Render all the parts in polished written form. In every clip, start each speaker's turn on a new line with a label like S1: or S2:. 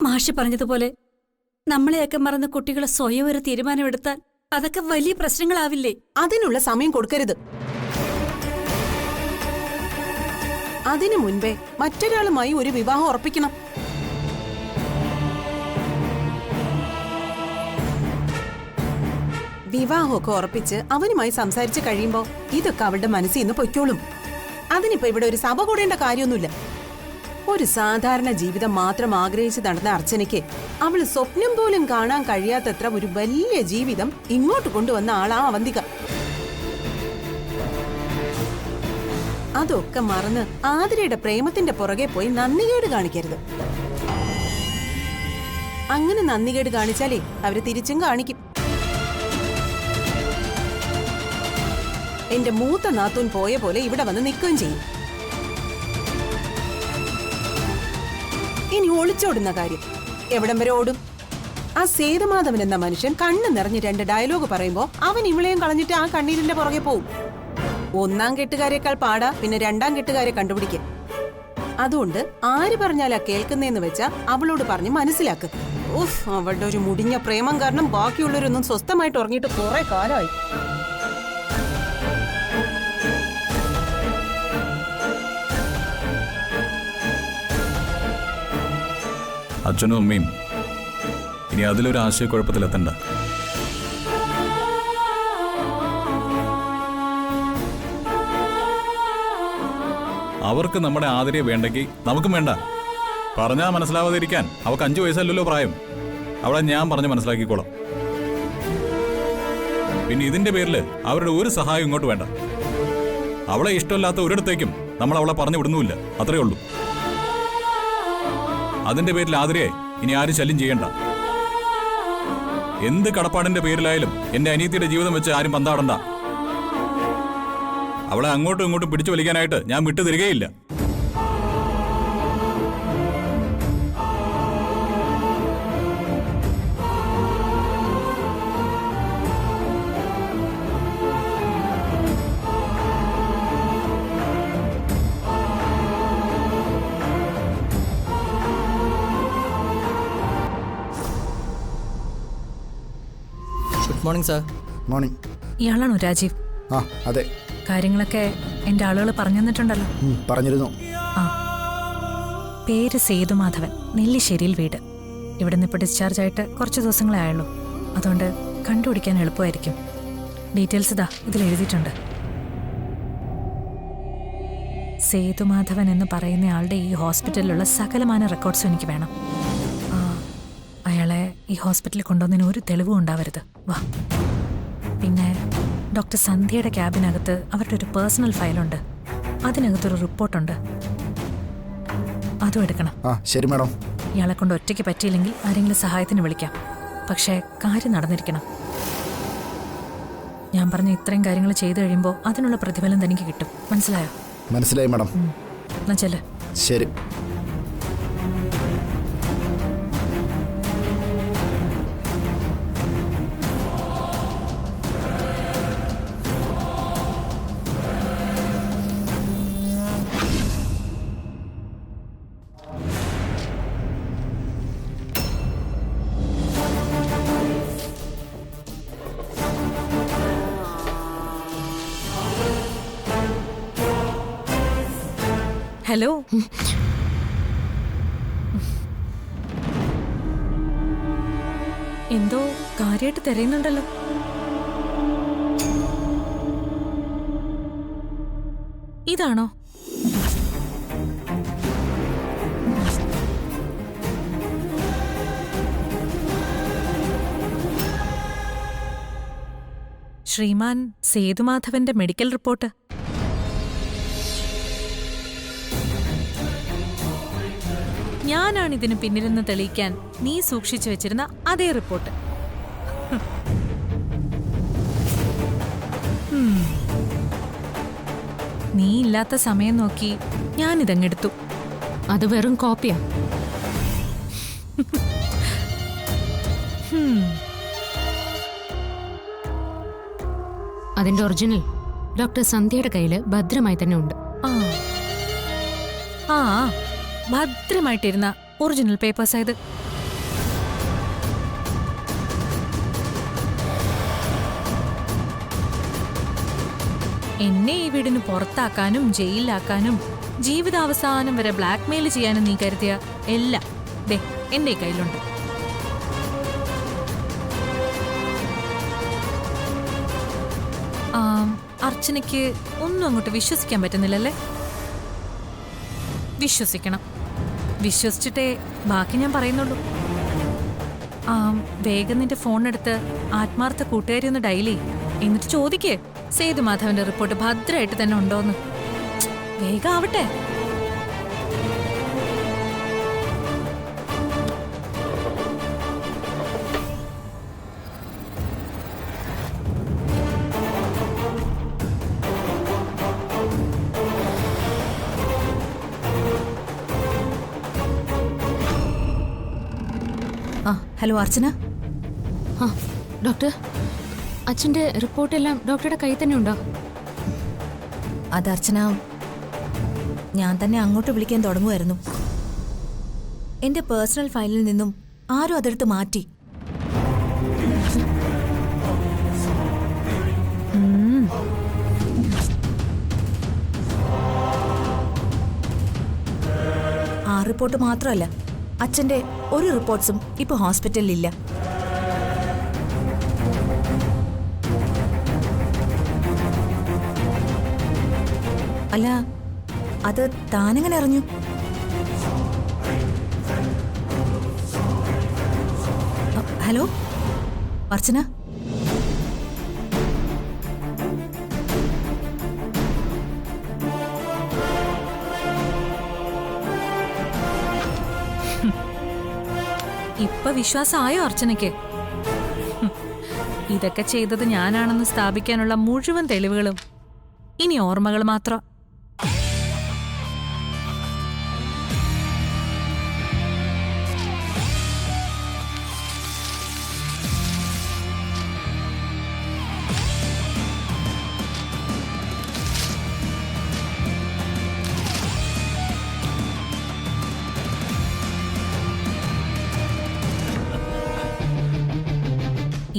S1: മാഷി പറഞ്ഞതുപോലെ നമ്മളെയൊക്കെ മറന്ന് കുട്ടികൾ സ്വയം ഒരു തീരുമാനമെടുത്താൽ അതൊക്കെ വലിയ പ്രശ്നങ്ങളാവില്ലേ?
S2: അതിനുള്ള സമയം കൊടുക്കരുത്. അതിനു മുൻപേ മറ്റൊരാളുമായി ഒരു വിവാഹം ഉറപ്പിക്കണം. വിവാഹമൊക്കെ ഉറപ്പിച്ച് അവനുമായി സംസാരിച്ച് കഴിയുമ്പോ ഇതൊക്കെ അവളുടെ മനസ്സിൽ നിന്ന് പൊയ്ക്കോളും. അതിനിപ്പോ ഇവിടെ ഒരു സഭ കൂടേണ്ട കാര്യമൊന്നുമില്ല. ഒരു സാധാരണ ജീവിതം മാത്രം ആഗ്രഹിച്ച് നടന്ന അർച്ചനയ്ക്ക് അവള് സ്വപ്നം പോലും കാണാൻ കഴിയാത്തത്ര ഒരു വലിയ ജീവിതം ഇങ്ങോട്ട് കൊണ്ടുവന്ന ആളാ അവന്തിക. അതൊക്കെ മറന്ന് ആതിരയുടെ പ്രേമത്തിന്റെ പുറകെ പോയി നന്ദികേട് കാണിക്കരുത്. അങ്ങനെ നന്ദികേട് കാണിച്ചാലേ അവര് തിരിച്ചും കാണിക്കും. എന്റെ മൂത്ത നാത്തൂൻ പോയ പോലെ ഇവിടെ വന്ന് നിൽക്കുകയും ചെയ്യും. ഇനി ഒളിച്ചോടുന്ന കാര്യം എവിടം വരെ ഓടും? ആ സേതുമാധവൻ എന്ന മനുഷ്യൻ കണ്ണു നിറഞ്ഞ് 2 ഡയലോഗ് പറയുമ്പോ അവൻ ഇവളെയും കളഞ്ഞിട്ട് ആ കണ്ണീരിന്റെ പുറകെ പോവും. 1-ാം കെട്ടുകാരേക്കാൾ പാടാ പിന്നെ 2-ാം കെട്ടുകാരെ കണ്ടുപിടിക്കും. അതുകൊണ്ട് ആര് പറഞ്ഞാലാ കേൾക്കുന്നേന്ന് വെച്ചാ അവളോട് പറഞ്ഞ് മനസ്സിലാക്ക്. ഓഫ്, അവളുടെ ഒരു മുടിഞ്ഞ പ്രേമം കാരണം ബാക്കിയുള്ളവരൊന്നും സ്വസ്ഥമായിട്ട് ഉറങ്ങിയിട്ട് കുറെ കാലമായി.
S3: അച്ഛനും അമ്മയും ഇനി അതിലൊരു ആശയക്കുഴപ്പത്തിലെത്തണ്ട. അവർക്ക് നമ്മുടെ ആതിരയെ വേണ്ടെങ്കിൽ നമുക്കും വേണ്ട. പറഞ്ഞാ മനസ്സിലാവാതിരിക്കാൻ അവൾക്ക് 5 വയസ്സല്ലല്ലോ പ്രായം. അവളെ ഞാൻ പറഞ്ഞ് മനസ്സിലാക്കിക്കോളാം. പിന്നെ ഇതിന്റെ പേരിൽ അവരുടെ ഒരു സഹായം ഇങ്ങോട്ട് വേണ്ട. അവളെ ഇഷ്ടമില്ലാത്ത ഒരിടത്തേക്കും നമ്മൾ അവളെ പറഞ്ഞു വിടുന്നുമില്ല. അത്രേ ഉള്ളൂ. അതിന്റെ പേരിൽ ആതിരയെ ഇനി ആരും ശല്യം ചെയ്യണ്ട. എന്ത് കടപ്പാടിന്റെ പേരിലായാലും എന്റെ അനിയത്തിയുടെ ജീവിതം വെച്ച് ആരും പന്താടണ്ട. അവളെ അങ്ങോട്ടും ഇങ്ങോട്ടും പിടിച്ചു വലിക്കാനായിട്ട് ഞാൻ വിട്ടു തരികയില്ല.
S4: Good morning sir.
S5: മോർണിംഗ്.
S1: ഇയാളാണോ രാജീവ്?
S5: ആ അതെ.
S1: കാര്യങ്ങളൊക്കെ എന്റെ ആളുകൾ പറഞ്ഞു തന്നിട്ടുണ്ടല്ലോ.
S5: പറഞ്ഞിരുന്നു.
S1: ആ, പേര് സേതുമാധവൻ, നെല്ലിശ്ശേരിയിൽ വീട്. ഇവിടുന്ന് ഇപ്പോൾ ഡിസ്ചാർജ് ആയിട്ട് കുറച്ച് ദിവസങ്ങളേ ആയുള്ളൂ. അതുകൊണ്ട് കണ്ടുപിടിക്കാൻ എളുപ്പമായിരിക്കും. ഡീറ്റെയിൽസ് ഇതാ ഇതിൽ എഴുതിയിട്ടുണ്ട്. സേതുമാധവൻ എന്ന് പറയുന്ന ആളുടെ ഈ ഹോസ്പിറ്റലിലുള്ള സകലമാന റെക്കോർഡ്സും എനിക്ക് വേണം. അയാളെ ഈ ഹോസ്പിറ്റലിൽ കൊണ്ടുവന്നതിന് ഒരു തെളിവും ഉണ്ടാവരുത്. വാ. പിന്നെ ഡോക്ടർ സന്ധ്യയുടെ ക്യാബിനകത്ത് അവരുടെ ഒരു പേഴ്സണൽ ഫയലുണ്ട്. അതിനകത്തൊരു റിപ്പോർട്ടുണ്ട്. അതും എടുക്കണം.
S5: ശരി മാഡം.
S1: ഇയാളെ കൊണ്ട് ഒറ്റയ്ക്ക് പറ്റിയില്ലെങ്കിൽ ആരെങ്കിലും സഹായത്തിന് വിളിക്കാം. പക്ഷേ കാര്യം നടന്നിരിക്കണം. ഞാൻ പറഞ്ഞ ഇത്രയും കാര്യങ്ങൾ ചെയ്തു കഴിയുമ്പോൾ അതിനുള്ള പ്രതിഫലം തനിക്ക് കിട്ടും. മനസ്സിലായോ?
S5: മനസ്സിലായി മാഡം.
S1: എന്നാ ചെല്ല്.
S5: ശരി.
S1: ഹലോ. എന്തോ കാര്യമായിട്ട് തിരയുന്നുണ്ടല്ലോ. ഇതാണോ? ശ്രീമാൻ സേതുമാധവന്റെ മെഡിക്കൽ റിപ്പോർട്ട്. ഞാനാണിതിന് പിന്നിലെന്ന് തെളിയിക്കാൻ നീ സൂക്ഷിച്ചു വെച്ചിരുന്ന അതേ റിപ്പോർട്ട്. നീ ഇല്ലാത്ത സമയം നോക്കി ഞാനിതങ്ങെടുത്തു.
S6: അത് വെറും കോപ്പിയാ. അതിന്റെ ഒറിജിനൽ ഡോക്ടർ സന്ധ്യയുടെ കയ്യില് ഭദ്രമായി തന്നെ ഉണ്ട്.
S1: ഭദ്രമായിട്ടിരുന്ന ഒറിജിനൽ പേപ്പേഴ്സ് ആയത്. എന്നെ ഈ വീടിന് പുറത്താക്കാനും ജയിലിലാക്കാനും ജീവിതാവസാനം വരെ ബ്ലാക്ക്മെയിൽ ചെയ്യാനും നീ കരുതിയ എല്ലാം ദേ എന്റെ കയ്യിലുണ്ട്. അർച്ചനയ്ക്ക് ഒന്നും അങ്ങോട്ട് വിശ്വസിക്കാൻ പറ്റുന്നില്ലല്ലേ? വിശ്വസിക്കണം. വിശ്വസിച്ചിട്ടേ ബാക്കി ഞാൻ പറയുന്നുള്ളൂ. വേഗം നിന്റെ ഫോണെടുത്ത് ആത്മാർത്ഥ കൂട്ടുകാരി ഒന്ന് ഡയൽ ചെയ്യ്. എന്നിട്ട് ചോദിക്കേ സേതുമാധവന്റെ റിപ്പോർട്ട് ഭദ്രമായിട്ട് തന്നെ ഉണ്ടോന്ന്. വേഗം ആവട്ടെ.
S7: ഹലോ അർച്ചന.
S6: ആ ഡോക്ടർ, അച്ഛൻ്റെ റിപ്പോർട്ടെല്ലാം ഡോക്ടറുടെ കയ്യിൽ തന്നെ ഉണ്ടോ?
S7: അത് അർച്ചന, ഞാൻ തന്നെ അങ്ങോട്ട് വിളിക്കാൻ തുടങ്ങുമായിരുന്നു. എന്റെ പേഴ്സണൽ ഫയലിൽ നിന്നും ആരും അതെടുത്ത് മാറ്റി. ആ റിപ്പോർട്ട് മാത്രമല്ല, അച്ഛന്റെ ഒരു റിപ്പോർട്ട്സും ഇപ്പൊ ഹോസ്പിറ്റലിലില്ല. അല്ല, അത് താനെങ്ങനെ അറിഞ്ഞു? ഹലോ അർച്ചന.
S1: ഇപ്പൊ വിശ്വാസമായോ അർച്ചനയ്ക്ക്? ഇതൊക്കെ ചെയ്തത് ഞാനാണെന്ന് സ്ഥാപിക്കാനുള്ള മുഴുവൻ തെളിവുകളും ഇനി ഓർമ്മകൾ മാത്രം.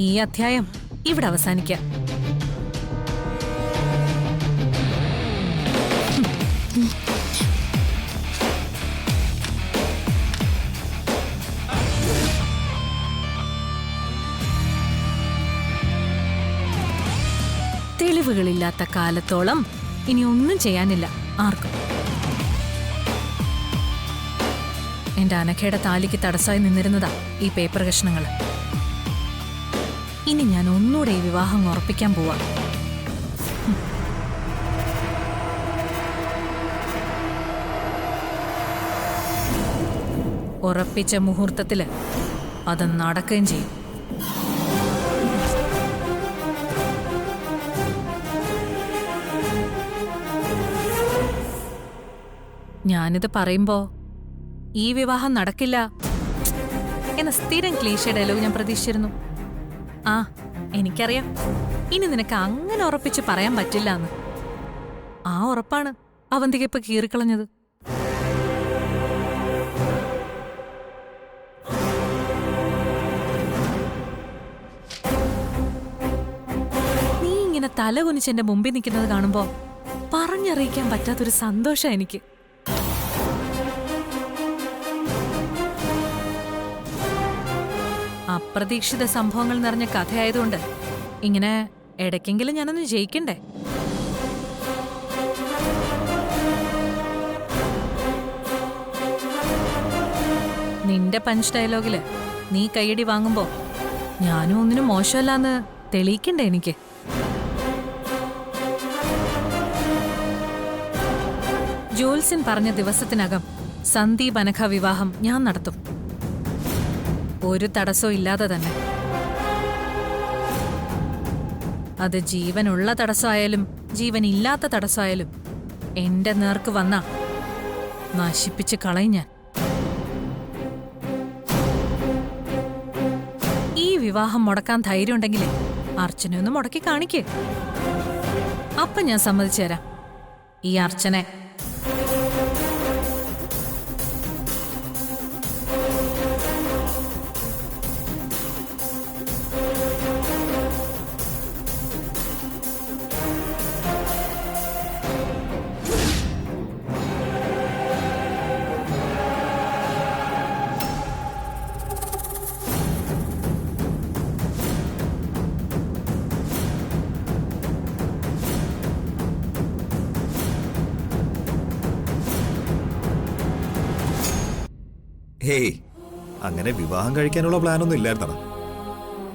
S1: ഈ അധ്യായം ഇവിടെ അവസാനിക്കാം. തെളിവുകളില്ലാത്ത കാലത്തോളം ഇനി ഒന്നും ചെയ്യാനില്ല ആർക്കും. എന്റെ അനഘയുടെ താലിക്ക് തടസ്സമായി നിന്നിരുന്നതാ ഈ പേപ്പർ കഷ്ണങ്ങൾ. ഇനി ഞാൻ ഒന്നുകൂടെ ഈ വിവാഹം ഉറപ്പിക്കാൻ പോവാ. ഉറപ്പിച്ച മുഹൂർത്തത്തില് അത് നടക്കുകയും ചെയ്യും. ഞാനിത് പറയുമ്പോ ഈ വിവാഹം നടക്കില്ല എന്ന സ്ഥിരം ക്ലീശ ഡയലോഗ് ഞാൻ പ്രതീക്ഷിച്ചിരുന്നു. ആ എനിക്കറിയാം, ഇനി നിനക്ക് അങ്ങനെ ഉറപ്പിച്ച് പറയാൻ പറ്റില്ല എന്ന്. ആ ഉറപ്പാണ് അവന്തിക ഇപ്പൊ കീറിക്കളഞ്ഞത്. നീ ഇങ്ങനെ തല കുനിച്ച് എന്റെ മുമ്പിൽ നിൽക്കുന്നത് കാണുമ്പോ പറഞ്ഞറിയിക്കാൻ പറ്റാത്തൊരു സന്തോഷം എനിക്ക്. അപ്രതീക്ഷിത സംഭവങ്ങൾ നിറഞ്ഞ കഥയായതുകൊണ്ട് ഇങ്ങനെ ഇടയ്ക്കെങ്കിലും ഞാനൊന്ന് ജയിക്കണ്ടേ? നിന്റെ പഞ്ച് ഡയലോഗില് നീ കൈയടി വാങ്ങുമ്പോ ഞാനും ഒന്നിനും മോശമല്ലാന്ന് തെളിയിക്കണ്ടേ എനിക്ക്? ജോത്സ്യൻ പറഞ്ഞ ദിവസത്തിനകം സന്ദീപ് അനഘ വിവാഹം ഞാൻ നടത്തും. ഒരു തടസ്സവും ഇല്ലാതെ തന്നെ. അത് ജീവനുള്ള തടസ്സമായാലും ജീവനില്ലാത്ത തടസ്സമായാലും എന്റെ നേർക്ക് വന്ന നശിപ്പിച്ച് കളയും ഞാൻ. ഈ വിവാഹം മുടക്കാൻ ധൈര്യം ഉണ്ടെങ്കിൽ അർച്ചനയൊന്ന് മുടക്കി കാണിക്കേ. അപ്പൊ ഞാൻ സമ്മതിച്ചു തരാം ഈ അർച്ചനെ.
S8: ഹേയ്, അങ്ങനെ വിവാഹം കഴിക്കാനുള്ള പ്ലാനൊന്നും ഇല്ലായിരുന്നടാ.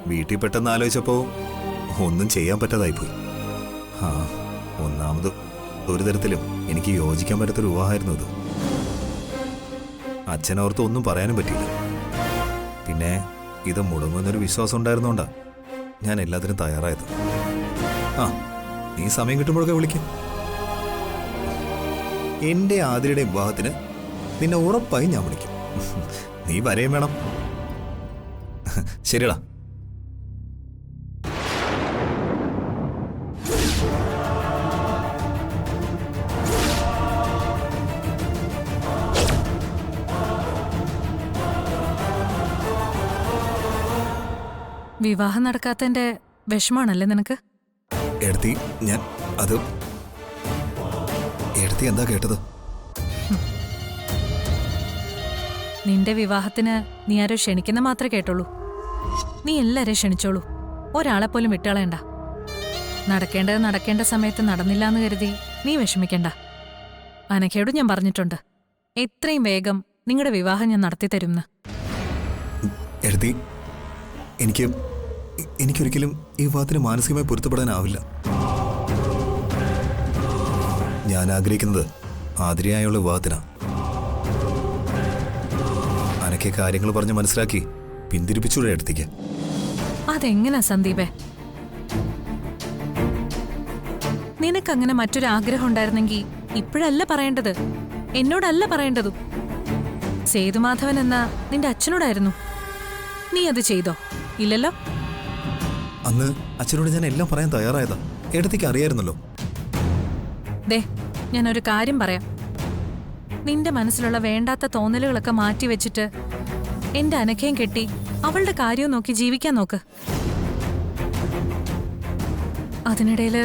S8: വീട്ടിൽ പെട്ടെന്ന് ആലോചിച്ചപ്പോ ഒന്നും ചെയ്യാൻ പറ്റാതായിപ്പോയി. ആ, ഒന്നാമത് ഒരു തരത്തിലും എനിക്ക് യോജിക്കാൻ പറ്റാത്തൊരു വിവാഹമായിരുന്നു അത്. അച്ഛനോർത്ത് ഒന്നും പറയാനും പറ്റിയില്ല. പിന്നെ ഇത് മുടങ്ങുന്നൊരു വിശ്വാസം ഉണ്ടായിരുന്നോണ്ടാ ഞാൻ എല്ലാത്തിനും തയ്യാറായത്. ആ, നീ സമയം കിട്ടുമ്പോഴൊക്കെ വിളിക്കും. എന്റെ ആതിരയുടെ വിവാഹത്തിന് നിന്നെ ഉറപ്പായി ഞാൻ വിളിക്കും. നീ വരെയും വേണം. ശരിടാ.
S1: വിവാഹം നടക്കാത്തതിന്റെ വിഷമാണല്ലേ നിനക്ക്?
S8: എടുത്തി ഞാൻ അത് എടുത്തി എന്താ കേട്ടത്?
S1: നിന്റെ വിവാഹത്തിന് നീ ആരോ ക്ഷണിക്കുന്ന മാത്രമേ കേട്ടുള്ളൂ. നീ എല്ലാരെയും ക്ഷണിച്ചോളൂ, ഒരാളെ പോലും വിട്ടുകളയണ്ട. നടക്കേണ്ടത് നടക്കേണ്ട സമയത്ത് നടന്നില്ലാന്ന് കരുതി നീ വിഷമിക്കണ്ട. അനഘയോട് ഞാൻ പറഞ്ഞിട്ടുണ്ട്, എത്രയും വേഗം നിങ്ങളുടെ വിവാഹം ഞാൻ നടത്തി തരുമെന്ന്.
S8: എടുത്തി എനിക്കൊരിക്കലും ഈ വിവാഹത്തിന് മാനസികമായി പൊരുത്തപ്പെടാനാവില്ല. ഞാൻ ആഗ്രഹിക്കുന്നത് ആതിരയായുള്ള വിവാഹത്തിനാ. അനക്കെ കാര്യങ്ങൾ പറഞ്ഞ് മനസ്സിലാക്കി പിന്തിരിപ്പിച്ചൂടെ എടുത്തേക്ക്.
S1: അതെങ്ങനാ സന്ദീപേ? നിനക്കങ്ങനെ മറ്റൊരാഗ്രഹം ഉണ്ടായിരുന്നെങ്കിൽ ഇപ്പോഴല്ല പറയേണ്ടത്, എന്നോടല്ല പറയേണ്ടതും. സേതുമാധവൻ എന്ന നിന്റെ അച്ഛനോടായിരുന്നു. നീ അത് ചെയ്തോ? ഇല്ലല്ലോ.
S8: അന്ന് അച്ഛനോട് ഞാൻ എല്ലാം പറയാൻ തയ്യാറായതാ. എടുത്തേക്ക് അറിയായിരുന്നല്ലോ.
S1: ദേ, ഞാനൊരു കാര്യം പറയാം. നിന്റെ മനസ്സിലുള്ള വേണ്ടാത്ത തോന്നലുകളൊക്കെ മാറ്റി വെച്ചിട്ട് എന്റെ അനഘയും കെട്ടി അവളുടെ കാര്യവും നോക്കി ജീവിക്കാൻ നോക്ക്. അതിനിടയില്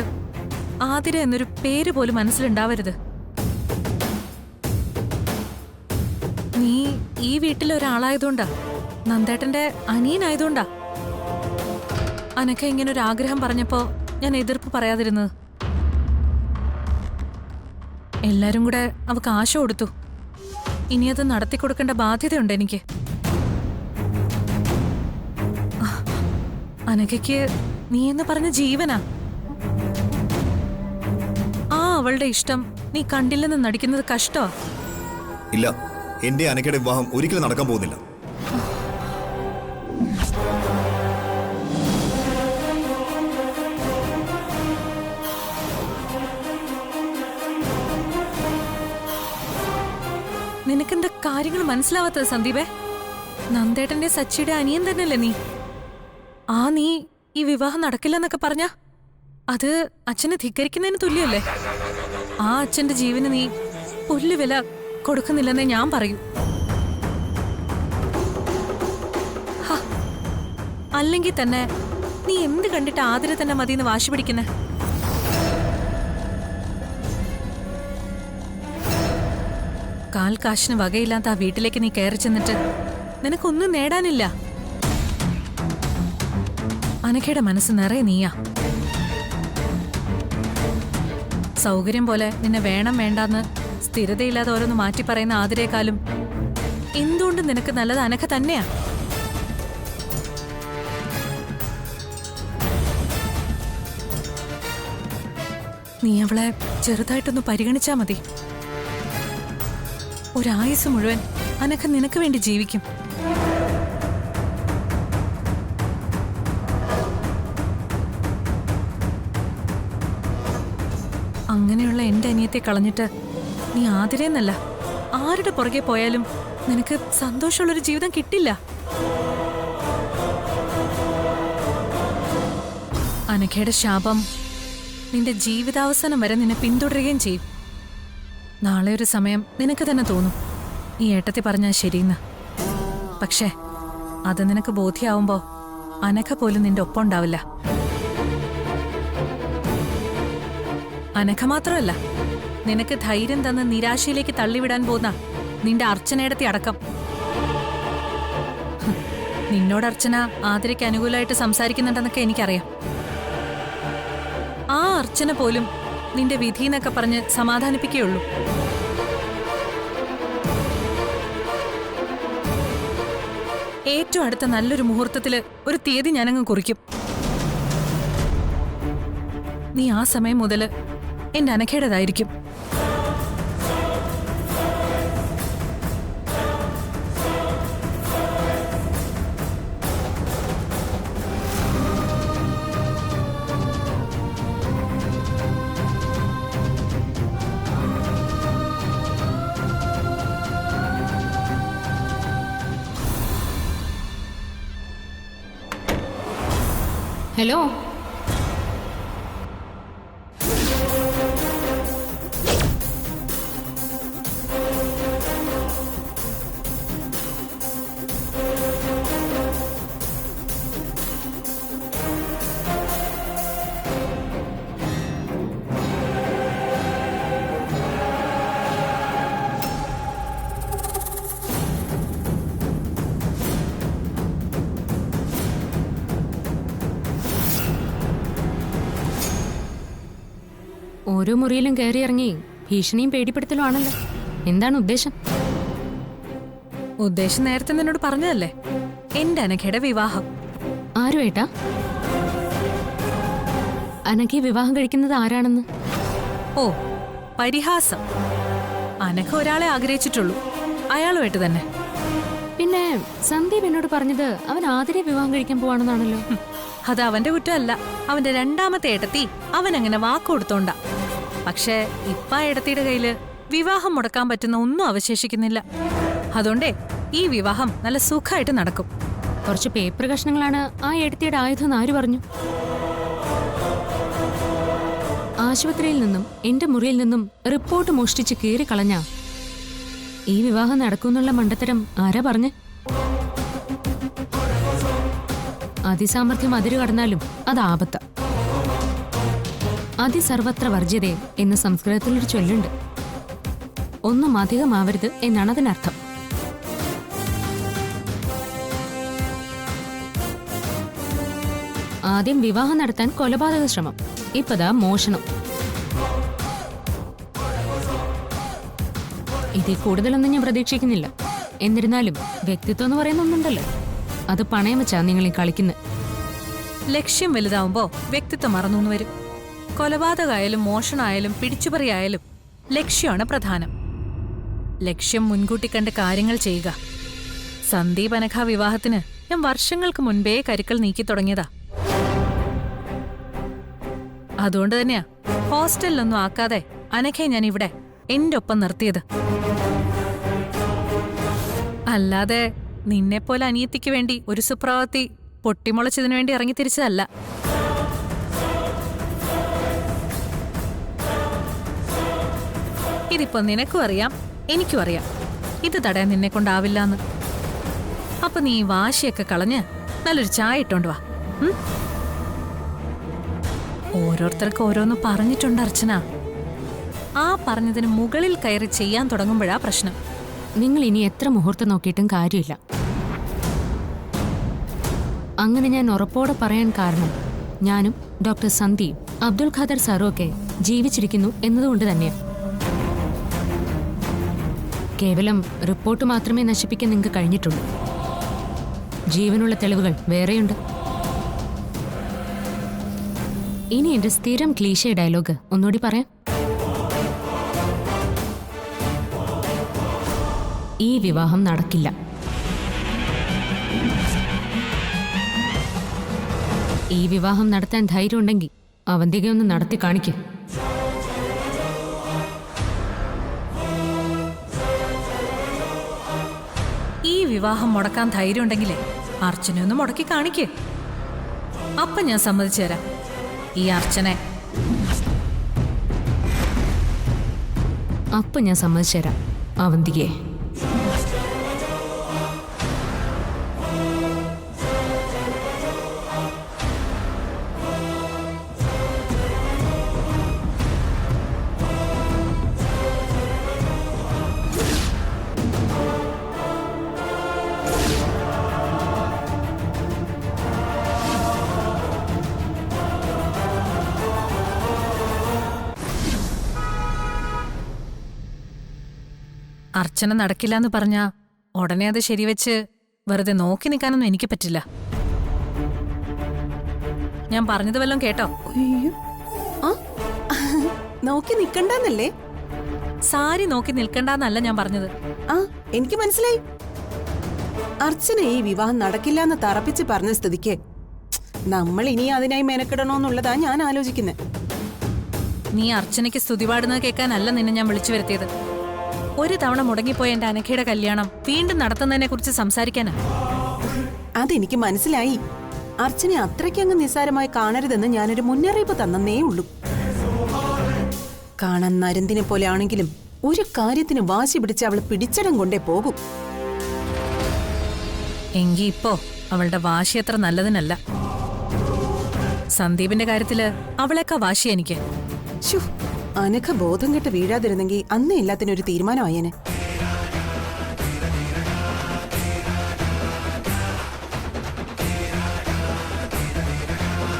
S1: ആതിര എന്നൊരു പേര് പോലും മനസ്സിലുണ്ടാവരുത്. നീ ഈ വീട്ടിലെ ഒരാളായതുകൊണ്ടാ, നന്ദേട്ടന്റെ അനിയനായതുകൊണ്ടാ അനഘ ഇങ്ങനെ ഒരു ആഗ്രഹം പറഞ്ഞപ്പോ ഞാൻ എതിർപ്പ് പറയാതിരുന്നത്. എല്ലാരും കൂടെ അവക്ക് ആശ കൊടുത്തു. ഇനി അത് നടത്തിക്കൊടുക്കേണ്ട ബാധ്യതയുണ്ട് എനിക്ക്. അനഘയ്ക്ക് നീ എന്ന് പറഞ്ഞ ജീവനാ. ആ അവളുടെ ഇഷ്ടം നീ കണ്ടില്ലെന്ന് നടിക്കുന്നത് കഷ്ടമാ.
S8: ഇല്ല, എന്റെ അനക്കയുടെ വിവാഹം ഒരിക്കലും നടക്കാൻ പോകുന്നില്ല.
S1: നിനക്കെന്താ കാര്യങ്ങൾ മനസ്സിലാവാത്തത് സന്ദീപേ? നന്ദേട്ടന്റെ സച്ചിയുടെ അനിയൻ തന്നെയല്ലേ നീ? നീ ഈ വിവാഹം നടക്കില്ലെന്നൊക്കെ പറഞ്ഞ അത് അച്ഛനെ ധിക്കരിക്കുന്നതിന് തുല്യല്ലേ? ആ അച്ഛന്റെ ജീവന് നീ പുല്ലുവില കൊടുക്കുന്നില്ലെന്നേ ഞാൻ പറയൂ. അല്ലെങ്കിൽ തന്നെ നീ എന്ത് കണ്ടിട്ട് ആതിര തന്നെ മതിയെന്ന് വാശി പിടിക്കുന്നേ? കാൽ കാശിന് വകയില്ലാത്ത ആ വീട്ടിലേക്ക് നീ കയറി ചെന്നിട്ട് നിനക്കൊന്നും നേടാനില്ല. അനഘയുടെ മനസ്സ് നിറയെ നീയാ. സൗകര്യം പോലെ നിന്നെ വേണം വേണ്ടാന്ന് സ്ഥിരതയില്ലാതെ ഓരോന്ന് മാറ്റി പറയുന്ന ആതിരേക്കാളും എന്തുകൊണ്ടും നിനക്ക് നല്ലത് അനഘ തന്നെയാ. നീ അവളെ ചെറുതായിട്ടൊന്ന് പരിഗണിച്ചാ മതി. ഒരായുസ് മുഴുവൻ അനഘ നിനക്ക് വേണ്ടി ജീവിക്കും. അങ്ങനെയുള്ള എന്റെ അനിയത്തെ കളഞ്ഞിട്ട് നീ ആതിരയെന്നല്ല ആരുടെ പുറകെ പോയാലും നിനക്ക് സന്തോഷമുള്ളൊരു ജീവിതം കിട്ടില്ല. അനഘയുടെ ശാപം നിന്റെ ജീവിതാവസാനം വരെ നിന്നെ പിന്തുടരുകയും ചെയ്യും. നാളെ ഒരു സമയം നിനക്ക് തന്നെ തോന്നും ഈ ഏട്ടത്തി പറഞ്ഞാൽ ശരിയെന്ന്. പക്ഷേ അത് നിനക്ക് ബോധ്യാവുമ്പോ അനഘ പോലും നിന്റെ ഒപ്പം ഉണ്ടാവില്ല. അനഘ മാത്രമല്ല, നിനക്ക് ധൈര്യം തന്ന് നിരാശയിലേക്ക് തള്ളിവിടാൻ പോകുന്ന നിന്റെ അർച്ചനയിടത്തി അടക്കം. നിന്നോട് അർച്ചന ആതിരയ്ക്ക് അനുകൂലമായിട്ട് സംസാരിക്കുന്നുണ്ടെന്നൊക്കെ എനിക്കറിയാം. ആ അർച്ചന പോലും നിന്റെ വിധി എന്നൊക്കെ പറഞ്ഞ് സമാധാനിപ്പിക്കുകയുള്ളൂ. ഏറ്റവും അടുത്ത നല്ലൊരു മുഹൂർത്തത്തില് ഒരു തീയതി ഞാനങ്ങ് കുറിക്കും. നീ ആ സമയം മുതല് എന്റെ അനഘയുടേതായിരിക്കും.
S6: ഹലോ, ഓരോ മുറിയിലും കയറി ഇറങ്ങി ഭീഷണിയും പേടിപ്പെടുത്തലും ആണല്ലോ. എന്താണ് ഉദ്ദേശം?
S1: ഉദ്ദേശം നേരത്തെ നിന്നോട് പറഞ്ഞതല്ലേ, എന്റെ അനഘയുടെ വിവാഹം.
S6: ആരുമായിട്ടാ? അനഘ വിവാഹം കഴിക്കുന്നത് ആരാണെന്ന്?
S1: ഓ, പരിഹാസം. അനഘ ഒരാളെ ആഗ്രഹിച്ചിട്ടുള്ളൂ, അയാളുമായിട്ട് തന്നെ.
S6: പിന്നെ സന്ദീപ് എന്നോട് പറഞ്ഞത് അവൻ ആതിരെ വിവാഹം കഴിക്കാൻ പോവാണെന്നാണല്ലോ.
S1: അത് അവന്റെ കുറ്റമല്ല, അവന്റെ രണ്ടാമത്തെ ഏട്ടത്തി അവൻ അങ്ങനെ വാക്കുകൊടുത്തോണ്ടാ. പക്ഷേ ഇപ്പ ഏടത്തിയുടെ കയ്യില് വിവാഹം മുടക്കാൻ പറ്റുന്ന ഒന്നും അവശേഷിക്കുന്നില്ല. അതുകൊണ്ടേ ഈ വിവാഹം നല്ല സുഖമായിട്ട് നടക്കും.
S6: കുറച്ച് പേപ്പർ കഷ്ണങ്ങളാണ് ആ ഏടത്തിയുടെ ആയുധം ആര് പറഞ്ഞു? ആശുപത്രിയിൽ നിന്നും എന്റെ മുറിയിൽ നിന്നും റിപ്പോർട്ട് മോഷ്ടിച്ച് കീറി കളഞ്ഞ ഈ വിവാഹം നടക്കുമെന്നുള്ള മണ്ടത്തരം ആരാ പറഞ്ഞ്? അതിസാമർഥ്യം അതിരു കടന്നാലും അത് ആപത്ത. അതിസർവത്ര വർജ്യതേ എന്ന് സംസ്കൃതത്തിലൊരു ചൊല്ലുണ്ട്. ഒന്നും അധികമാവരുത് എന്നാണ് അതിനർത്ഥം. ആദ്യം വിവാഹം നടത്താൻ കൊലപാതക ശ്രമം, ഇപ്പതാ മോഷണം. ഇതിൽ കൂടുതലൊന്നും ഞാൻ പ്രതീക്ഷിക്കുന്നില്ല. എന്നിരുന്നാലും വ്യക്തിത്വം എന്ന് പറയുന്ന ഒന്നുണ്ടല്ലോ, അത് പണയം വെച്ചാ നിങ്ങൾ ഈ കളിക്കുന്നത്.
S1: ലക്ഷ്യം വലുതാവുമ്പോ വ്യക്തിത്വം മറന്നു വരും. കൊലപാതകമായാലും മോഷണമായാലും പിടിച്ചുപറിയായാലും ലക്ഷ്യമാണ് പ്രധാനം. ലക്ഷ്യം മുൻകൂട്ടി കണ്ട് കാര്യങ്ങൾ ചെയ്യുക. സന്ദീപ് അനഘ വിവാഹത്തിന് ഞാൻ വർഷങ്ങൾക്ക് മുൻപേ കരുക്കൾ നീക്കി തുടങ്ങിയതാ. അതുകൊണ്ട് തന്നെയാ ഹോസ്റ്റലിലൊന്നും ആക്കാതെ അനഘയെ ഞാൻ ഇവിടെ എന്റെ ഒപ്പം നിർത്തിയത്. അല്ലാതെ നിന്നെപ്പോലെ അനിയത്തിക്ക് വേണ്ടി ഒരു സുപ്രഭാതത്തി പൊട്ടിമുളച്ചതിനു വേണ്ടി ഇറങ്ങി തിരിച്ചതല്ല. ഇതിപ്പോ നിനക്കും അറിയാം, എനിക്കും അറിയാം, ഇത് തടയാൻ നിന്നെ കൊണ്ടാവില്ലാന്ന്. അപ്പൊ നീ വാശിയൊക്കെ കളഞ്ഞ് നല്ലൊരു ചായ ഇട്ടോണ്ട് വാ. ഓരോരുത്തർക്ക് ഓരോന്ന് പറഞ്ഞിട്ടുണ്ട് അർച്ചന. ആ പറഞ്ഞതിന് മുകളിൽ കയറി ചെയ്യാൻ തുടങ്ങുമ്പോഴാ പ്രശ്നം.
S6: നിങ്ങൾ ഇനി എത്ര മുഹൂർത്തം നോക്കിയിട്ടും കാര്യമില്ല. അങ്ങനെ ഞാൻ ഉറപ്പോടെ പറയാൻ കാരണം ഞാനും ഡോക്ടർ സന്ദീപ്, അബ്ദുൽ ഖാദർ സാറും ഒക്കെ ജീവിച്ചിരിക്കുന്നു എന്നതുകൊണ്ട് തന്നെയാണ്. കേവലം റിപ്പോർട്ട് മാത്രമേ നശിപ്പിക്കാൻ നിങ്ങൾക്ക് കഴിഞ്ഞിട്ടുള്ളൂ. ജീവനുള്ള തെളിവുകൾ വേറെയുണ്ട്. ഇനി എന്റെ സ്ഥിരം ക്ലീശേ ഡയലോഗ് ഒന്നുകൂടി പറയാം. ഈ വിവാഹം നടക്കില്ല. ഈ വിവാഹം നടത്താൻ ധൈര്യമുണ്ടെങ്കിൽ അവന്തികയൊന്ന് നടത്തി കാണിക്കും.
S1: ഈ വിവാഹം മുടക്കാൻ ധൈര്യമുണ്ടെങ്കിലേ അർച്ചനയൊന്ന് മുടക്കി കാണിക്കേ. അപ്പൊ ഞാൻ സമ്മതിച്ചു തരാം ഈ അർച്ചനെ.
S6: അപ്പൊ ഞാൻ സമ്മതിച്ചു തരാം അവന്തികയെ.
S1: അർച്ചന നടക്കില്ല എന്ന് പറഞ്ഞാ ഉടനെ അത് ശരിവെച്ച് വെറുതെ നോക്കി നിൽക്കാനൊന്നും എനിക്ക് പറ്റില്ല. ഞാൻ പറഞ്ഞത് വല്ലതും കേട്ടോ?
S2: അയ്യോ. ആ നോക്കി നിക്കണ്ടെന്നല്ലേ?
S1: സാരി നോക്കി നിൽക്കണ്ടെന്നല്ല ഞാൻ പറഞ്ഞത്.
S2: ആ എനിക്ക് മനസ്സിലായി. അർച്ചന ഈ വിവാഹം നടക്കില്ല എന്ന് തറപ്പിച്ച് പറഞ്ഞ സ്ഥിതിക്ക് നമ്മൾ ഇനി അതിനായി മെനക്കെടണോന്നുള്ളതാ ഞാൻ ആലോചിക്കുന്നത്.
S1: നീ അർച്ചനയ്ക്ക് സ്തുതി പാടുന്നത് കേൾക്കാനല്ല നിന്നെ ഞാൻ വിളിച്ചു വരുത്തിയത്. ഒരു തവണ മുടങ്ങിപ്പോയ എന്റെ അനഘയുടെ കല്യാണം വീണ്ടും നടത്തുന്നതിനെ കുറിച്ച് സംസാരിക്കാനാ.
S2: അതെനിക്ക് മനസ്സിലായി. അർച്ചനെ അത്രയ്ക്കങ്ങ് നിസ്സാരമായി കാണരുതെന്ന് ഞാനൊരു മുന്നറിയിപ്പ് തന്നേ ഉള്ളൂ. കാണാൻ നരന്തിനെ പോലെ ആണെങ്കിലും ഒരു കാര്യത്തിന് വാശി പിടിച്ച് അവൾ പിടിച്ചടം കൊണ്ടേ പോകും.
S1: എങ്കി ഇപ്പോ അവളുടെ വാശി അത്ര നല്ലതിനല്ല. സന്ദീപിന്റെ കാര്യത്തില് അവളേക്കാ വാശി എനിക്ക്.
S2: ശു, അനഘ ബോധം കെട്ട് വീഴാതിരുന്നെങ്കിൽ അന്ന് എല്ലാത്തിനും ഒരു തീരുമാനമായേനെ.